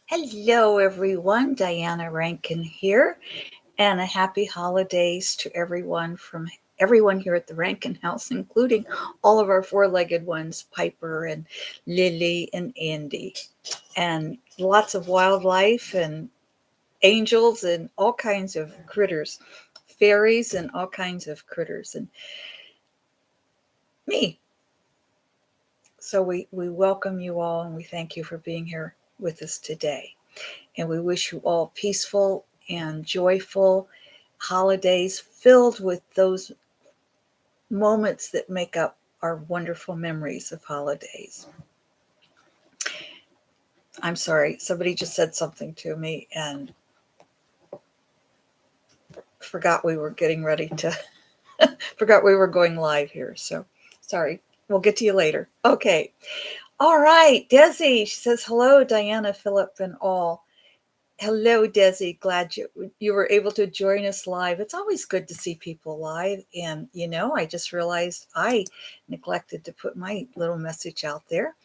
Hello, everyone. Diana Rankin here, and a happy holidays to everyone here at the Rankin House, including all of our four-legged ones, Piper and Lily and Andy, and lots of wildlife and angels and all kinds of critters, fairies and all kinds of critters, and me. So we welcome you all and we thank you for being here with us today. And we wish you all peaceful and joyful holidays filled with those moments that make up our wonderful memories of holidays. I'm sorry, somebody just said something to me and forgot we were getting ready to, forgot we were going live here. So sorry, we'll get to you later. Okay. All right, Desi, she says, hello, Diana, Phillip, and all. Hello, Desi. Glad you were able to join us live. It's always good to see people live. And, I just realized I neglected to put my little message out there.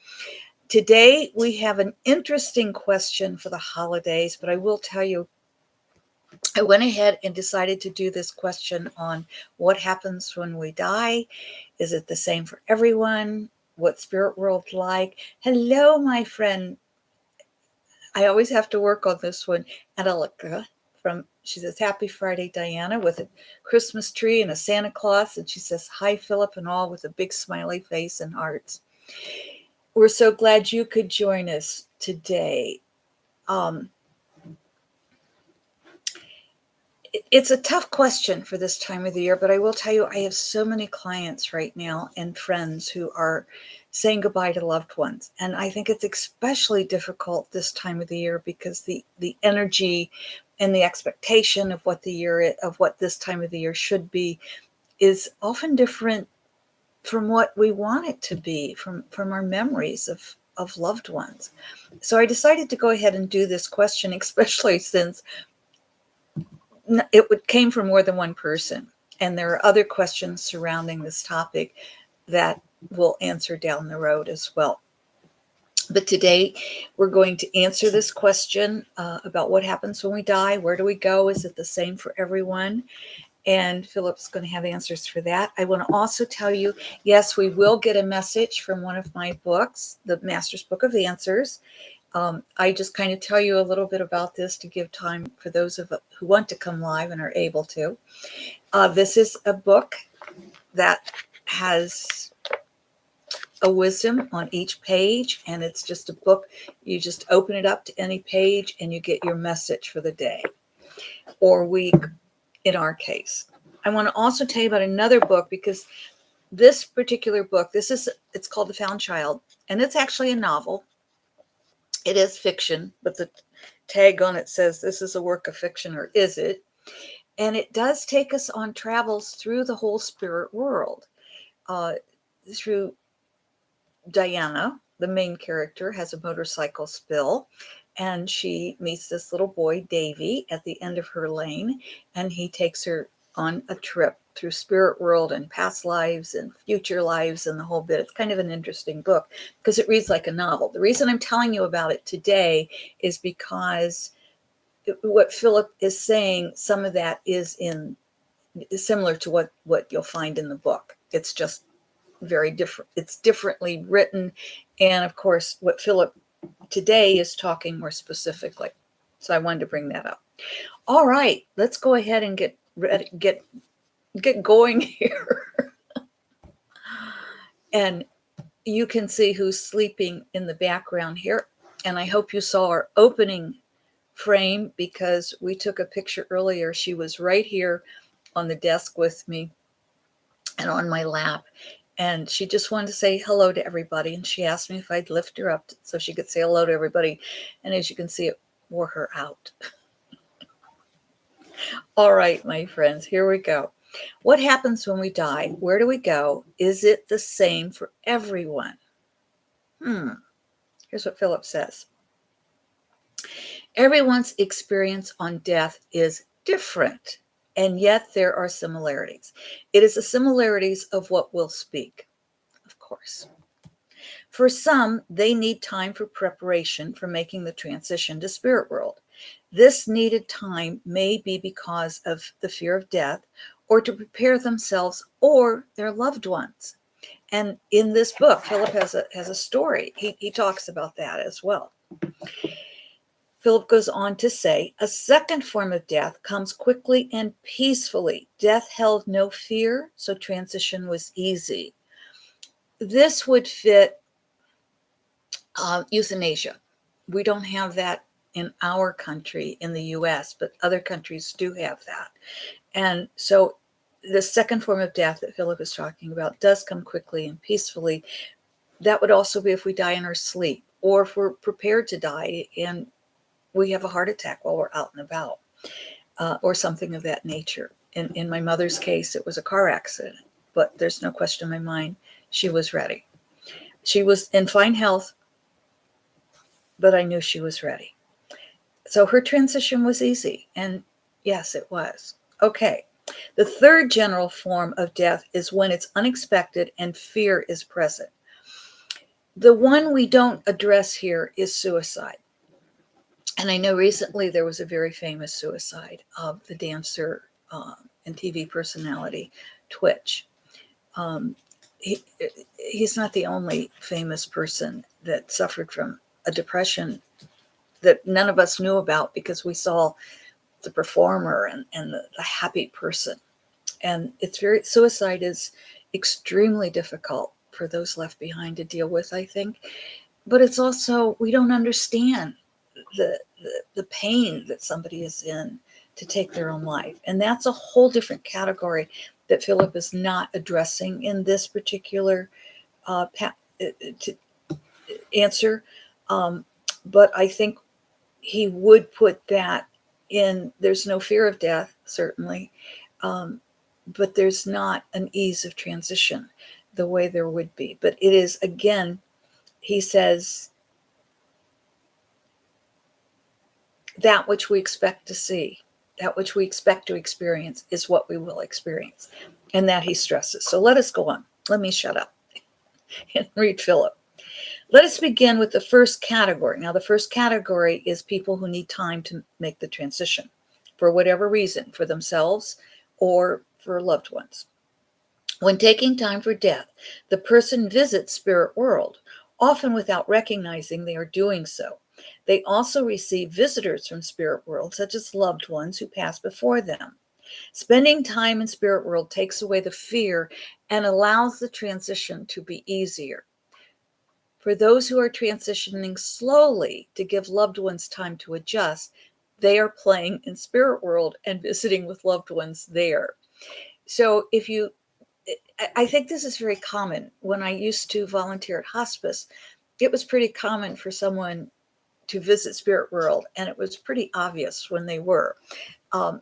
Today, we have an interesting question for the holidays, but I will tell you, I went ahead and decided to do this question on what happens when we die. Is it the same for everyone? What spirit world's like? Hello, my friend. I always have to work on this one. Angelica she says, Happy Friday, Diana, with a Christmas tree and a Santa Claus. And she says, Hi, Philip, and all, with a big smiley face and hearts. We're so glad you could join us today. It's a tough question for this time of the year, but I will tell you, I have so many clients right now and friends who are saying goodbye to loved ones. And I think it's especially difficult this time of the year because the energy and the expectation of what this time of the year should be is often different from what we want it to be, from our memories of loved ones. So I decided to go ahead and do this question, especially since it came from more than one person. And there are other questions surrounding this topic that we'll answer down the road as well. But today we're going to answer this question about what happens when we die. Where do we go? Is it the same for everyone? And Philip's going to have answers for that. I want to also tell you, yes, we will get a message from one of my books, the Master's Book of Answers. I just kind of tell you a little bit about this to give time for those of us who want to come live and are able to. This is a book that has a wisdom on each page, and it's just a book. You just open it up to any page and you get your message for the day or week in our case. I want to also tell you about another book because this particular book, it's called The Found Child, and it's actually a novel. It is fiction, but the tag on it says this is a work of fiction, or is it? And it does take us on travels through the whole spirit world. Through Diana, the main character, has a motorcycle spill, and she meets this little boy, Davy, at the end of her lane, and he takes her on a trip through spirit world and past lives and future lives and the whole bit. It's kind of an interesting book because it reads like a novel. The reason I'm telling you about it today is because what Philip is saying, some of that is similar to what you'll find in the book. It's just very different. It's differently written. And of course, what Philip today is talking more specifically. So I wanted to bring that up. All right, let's go ahead and get ready, get going here. And you can see who's sleeping in the background here. And I hope you saw our opening frame because we took a picture earlier. She was right here on the desk with me and on my lap. And she just wanted to say hello to everybody. And she asked me if I'd lift her up so she could say hello to everybody. And as you can see, it wore her out. All right, my friends, here we go. What happens when we die? Where do we go? Is it the same for everyone? Here's what Philip says. Everyone's experience on death is different, and yet there are similarities. It is the similarities of what we'll speak, of course. For some, they need time for preparation for making the transition to spirit world. This needed time may be because of the fear of death or to prepare themselves or their loved ones. And in this book, Philip has a story. He talks about that as well. Philip goes on to say, a second form of death comes quickly and peacefully. Death held no fear, so transition was easy. This would fit euthanasia. We don't have that in our country, in the US, but other countries do have that. And so the second form of death that Philip is talking about does come quickly and peacefully. That would also be if we die in our sleep, or if we're prepared to die and we have a heart attack while we're out and about, or something of that nature. In my mother's case, it was a car accident, but there's no question in my mind she was ready. She was in fine health, but I knew she was ready. So her transition was easy, and yes, it was. Okay. The third general form of death is when it's unexpected and fear is present. The one we don't address here is suicide. And I know recently there was a very famous suicide of the dancer and TV personality, Twitch. He's not the only famous person that suffered from a depression that none of us knew about because we saw the performer and the happy person. And suicide is extremely difficult for those left behind to deal with, I think. But it's also, we don't understand the pain that somebody is in to take their own life. And that's a whole different category that Philip is not addressing in this particular answer. But I think he would put that in. There's no fear of death, certainly, but there's not an ease of transition the way there would be. But it is, again, he says, that which we expect to see, that which we expect to experience is what we will experience. And that he stresses. So let us go on. Let me shut up and read Philip. Let us begin with the first category. Now, the first category is people who need time to make the transition for whatever reason, for themselves or for loved ones. When taking time for death, the person visits spirit world, often without recognizing they are doing so. They also receive visitors from spirit world, such as loved ones who pass before them. Spending time in spirit world takes away the fear and allows the transition to be easier. For those who are transitioning slowly to give loved ones time to adjust, they are playing in spirit world and visiting with loved ones there. So I think this is very common. When I used to volunteer at hospice, it was pretty common for someone to visit spirit world, and it was pretty obvious when they were.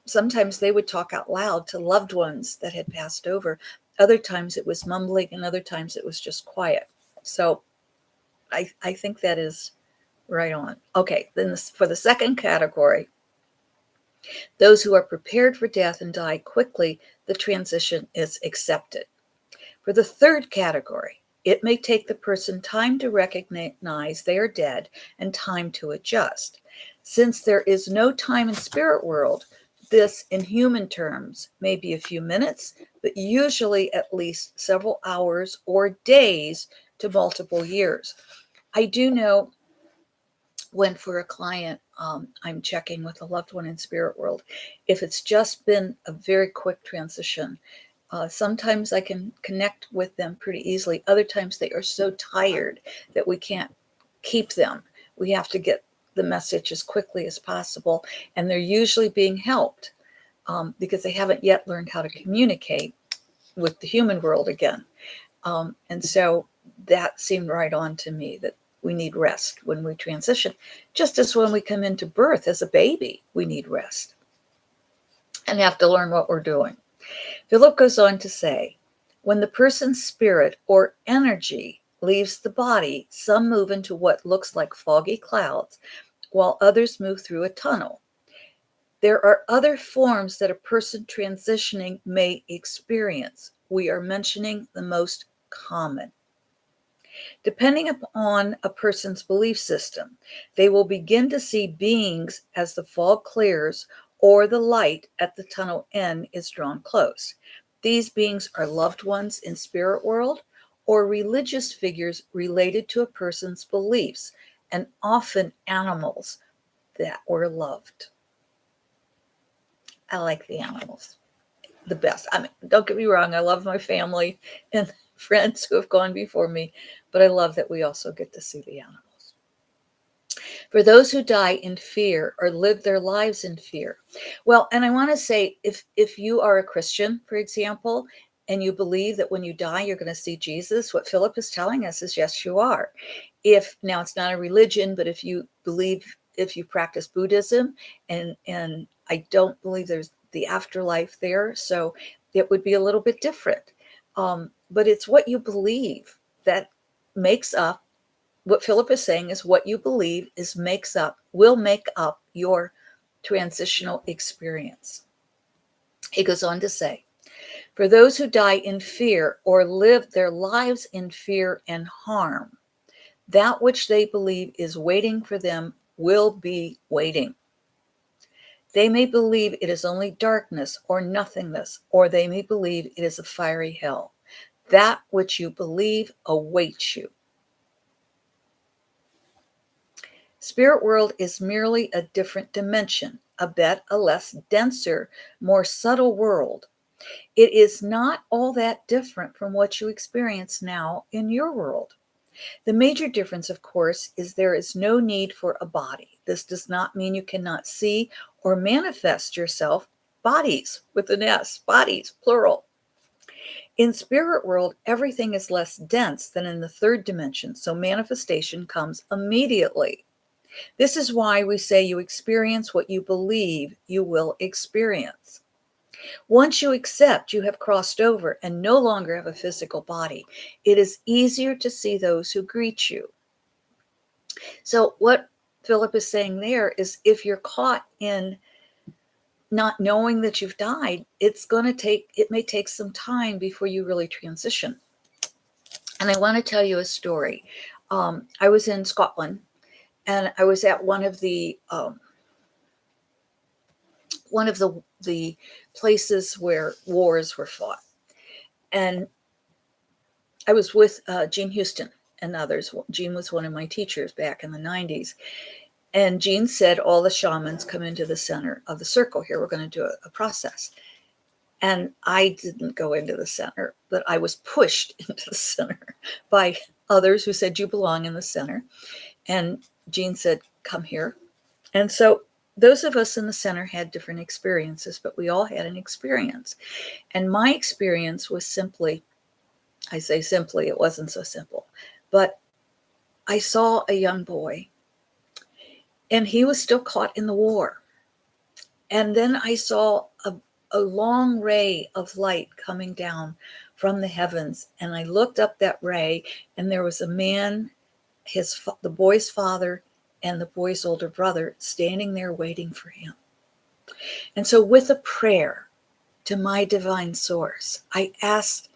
Sometimes they would talk out loud to loved ones that had passed over. Other times it was mumbling, and other times it was just quiet. So I think that is right on. Okay, then for the second category, those who are prepared for death and die quickly, the transition is accepted. For the third category, it may take the person time to recognize they are dead and time to adjust. Since there is no time in spirit world, this, in human terms, may be a few minutes, but usually at least several hours or days to multiple years. I do know when for a client, I'm checking with a loved one in spirit world, if it's just been a very quick transition, sometimes I can connect with them pretty easily. Other times they are so tired that we can't keep them. We have to get the message as quickly as possible. And they're usually being helped because they haven't yet learned how to communicate with the human world again. And so that seemed right on to me, that we need rest when we transition, just as when we come into birth as a baby, we need rest and have to learn what we're doing. Philip goes on to say, when the person's spirit or energy leaves the body, some move into what looks like foggy clouds, while others move through a tunnel. There are other forms that a person transitioning may experience. We are mentioning the most common. Depending upon a person's belief system, they will begin to see beings as the fog clears or the light at the tunnel end is drawn close. These beings are loved ones in spirit world or religious figures related to a person's beliefs, and often animals that were loved. I like the animals the best. I mean, don't get me wrong, I love my family and friends who have gone before me, but I love that we also get to see the animals. For those who die in fear or live their lives in fear. Well, and I want to say, if you are a Christian, for example, and you believe that when you die you're going to see Jesus, what Phillip is telling us is yes, you are. If now it's not a religion, but if you believe, if you practice Buddhism, and I don't believe there's the afterlife there, so it would be a little bit different. But it's what you believe that makes up. What Phillip is saying is what you believe will make up your transitional experience. He goes on to say, for those who die in fear or live their lives in fear and harm, that which they believe is waiting for them will be waiting. They may believe it is only darkness or nothingness, or they may believe it is a fiery hell. That which you believe awaits you. Spirit world is merely a different dimension, a less denser, more subtle world. It is not all that different from what you experience now in your world. The major difference, of course, is there is no need for a body. This does not mean you cannot see or manifest yourself, bodies with an S, bodies, plural. In spirit world, everything is less dense than in the third dimension, so manifestation comes immediately. This is why we say you experience what you believe you will experience. Once you accept you have crossed over and no longer have a physical body, it is easier to see those who greet you. So what Phillip is saying there is, if you're caught in not knowing that you've died, it may take some time before you really transition. And I want to tell you a story. I was in Scotland, and I was at one of the places where wars were fought. And I was with Jean Houston and others. Jean was one of my teachers back in the 90s. And Jean said, all the shamans come into the center of the circle here. We're going to do a process. And I didn't go into the center, but I was pushed into the center by others who said, you belong in the center. And Jean said, come here. And so those of us in the center had different experiences, but we all had an experience. And my experience was simply, I say simply, it wasn't so simple, but I saw a young boy, and he was still caught in the war. And then I saw a long ray of light coming down from the heavens. And I looked up that ray, and there was a man, the boy's father and the boy's older brother, standing there waiting for him. And so with a prayer to my divine source, I asked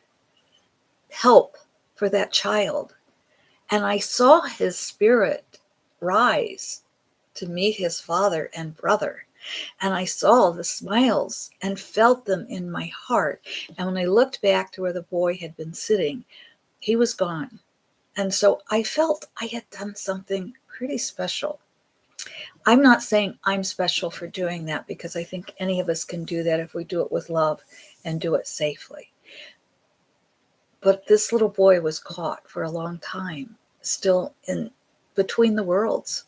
help for that child. And I saw his spirit rise to meet his father and brother. And I saw the smiles and felt them in my heart. And when I looked back to where the boy had been sitting, he was gone. And so I felt I had done something pretty special. I'm not saying I'm special for doing that, because I think any of us can do that if we do it with love and do it safely. But this little boy was caught for a long time, still in between the worlds,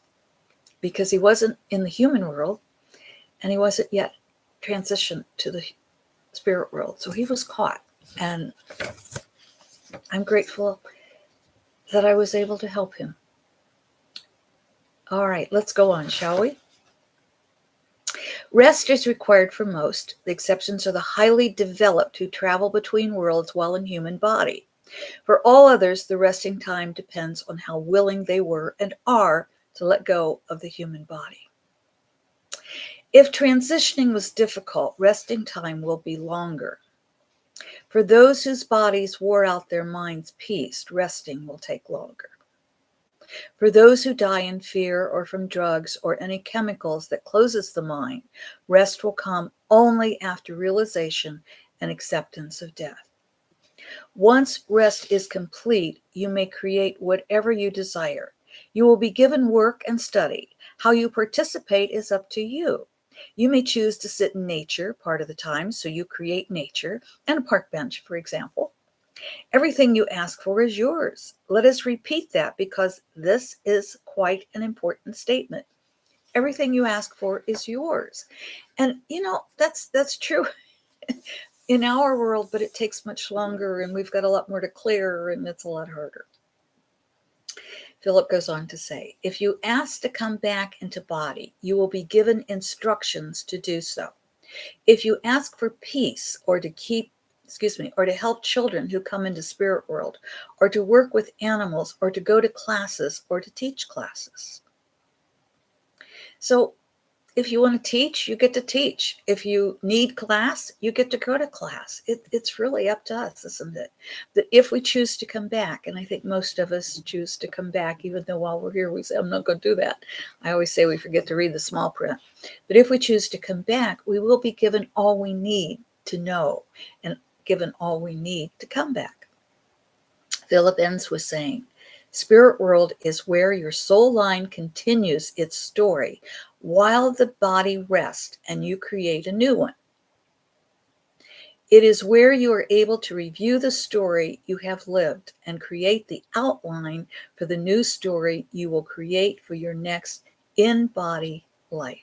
because he wasn't in the human world and he wasn't yet transitioned to the spirit world. So he was caught, and I'm grateful that I was able to help him. All right, let's go on, shall we? Rest is required for most. The exceptions are the highly developed who travel between worlds while in human body. For all others, the resting time depends on how willing they were and are to let go of the human body. If transitioning was difficult, resting time will be longer. For those whose bodies wore out their minds' peace, resting will take longer. For those who die in fear or from drugs or any chemicals that closes the mind, rest will come only after realization and acceptance of death. Once rest is complete, you may create whatever you desire. You will be given work and study. How you participate is up to you. You may choose to sit in nature part of the time, so you create nature and a park bench, for example. Everything you ask for is yours. Let us repeat that because this is quite an important statement. Everything you ask for is yours. And that's true in our world, but it takes much longer and we've got a lot more to clear and it's a lot harder. Phillip goes on to say, if you ask to come back into body, you will be given instructions to do so. If you ask for peace or to help children who come into spirit world, or to work with animals, or to go to classes, or to teach classes. So if you want to teach, you get to teach. If you need class, you get to go to class. It's really up to us, isn't it? That if we choose to come back, and I think most of us choose to come back, even though while we're here, we say, I'm not going to do that. I always say we forget to read the small print. But if we choose to come back, we will be given all we need to know and given all we need to come back. Phillip ends with saying, spirit world is where your soul line continues its story while the body rests and you create a new one. It is where you are able to review the story you have lived and create the outline for the new story you will create for your next in-body life.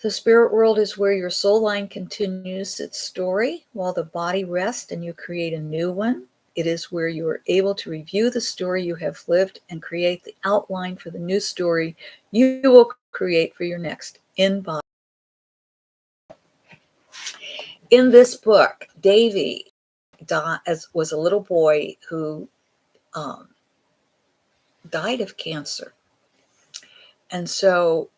The spirit world is where your soul line continues its story while the body rests and you create a new one. It is where you are able to review the story you have lived and create the outline for the new story you will create for your next in-body. In this book, Davy was a little boy who died of cancer. And so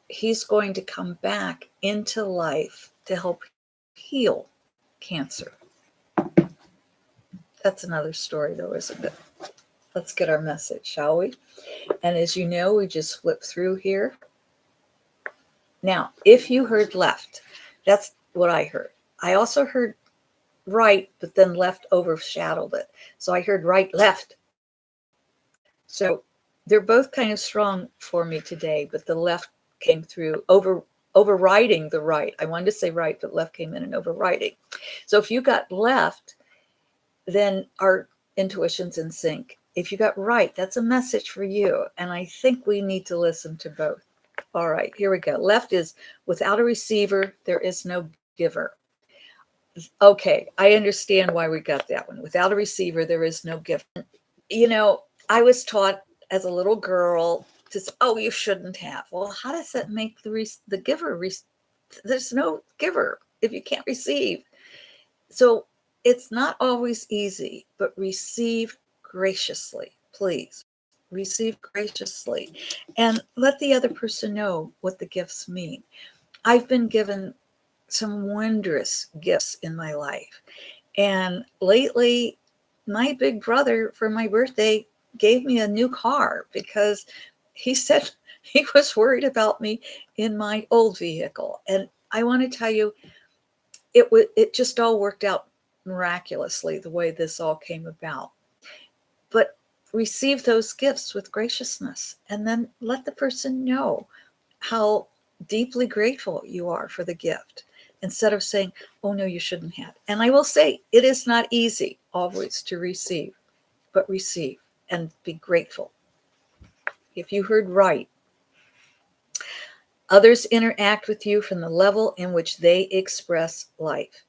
he's going to come back into life to help heal cancer. That's another story, though, isn't it? Let's get our message, shall we? And as you know, we just flip through here. Now, if you heard left, that's what I heard. I also heard right, but then left overshadowed it. So I heard right, left. So they're both kind of strong for me today, but the left came through overriding the right. I wanted to say right, but left came in and overriding. So if you got left, then our intuition's in sync. If you got right, that's a message for you. And I think we need to listen to both. All right, here we go. Left is without a receiver, there is no giver. Okay, I understand why we got that one. Without a receiver, there is no giver. You know, I was taught as a little girl to say, oh, you shouldn't have. Well, how does that make the giver? There's no giver if you can't receive. So it's not always easy, but receive graciously, please. Receive graciously and let the other person know what the gifts mean. I've been given some wondrous gifts in my life. And lately, my big brother for my birthday gave me a new car because he said he was worried about me in my old vehicle. And I want to tell you, it just all worked out miraculously the way this all came about. But receive those gifts with graciousness and then let the person know how deeply grateful you are for the gift instead of saying, oh no, you shouldn't have. And I will say it is not easy always to receive, but receive and be grateful. If you heard right, others interact with you from the level in which they express life.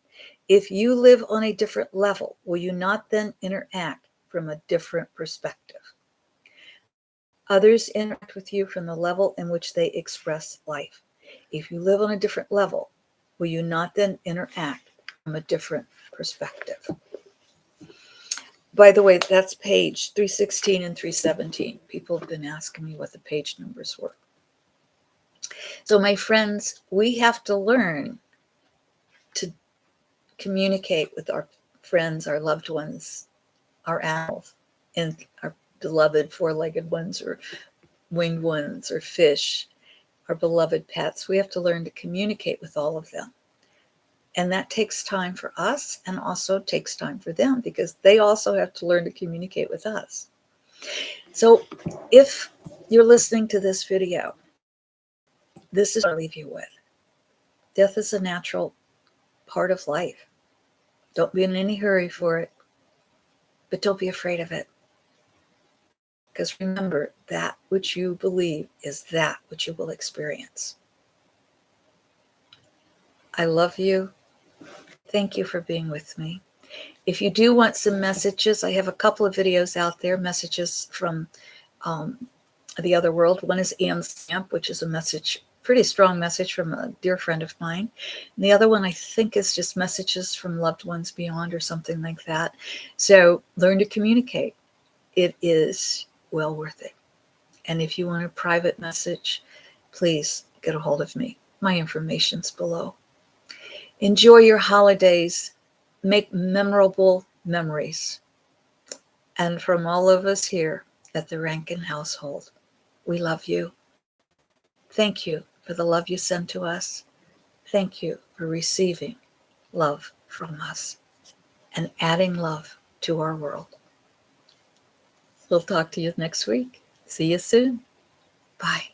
If you live on a different level, will you not then interact from a different perspective? Others interact with you from the level in which they express life. If you live on a different level, will you not then interact from a different perspective? By the way, that's page 316 and 317. People have been asking me what the page numbers were. So my friends, we have to learn to communicate with our friends, our loved ones, our animals, and our beloved four-legged ones or winged ones or fish, our beloved pets. We have to learn to communicate with all of them. And that takes time for us and also takes time for them because they also have to learn to communicate with us. So if you're listening to this video, this is what I'll leave you with. Death is a natural part of life. Don't be in any hurry for it, but don't be afraid of it. Because remember, that which you believe is that which you will experience. I love you. Thank you for being with me. If you do want some messages, I have a couple of videos out there, messages from the other world. One is Anne's Stamp, which is a message, pretty strong message from a dear friend of mine. And the other one I think is just messages from loved ones beyond or something like that. So learn to communicate. It is well worth it. And if you want a private message, please get a hold of me. My information's below. Enjoy your holidays. Make memorable memories. And from all of us here at the Rankin household, we love you. Thank you for the love you send to us. Thank you for receiving love from us and adding love to our world. We'll talk to you next week. See you soon. Bye.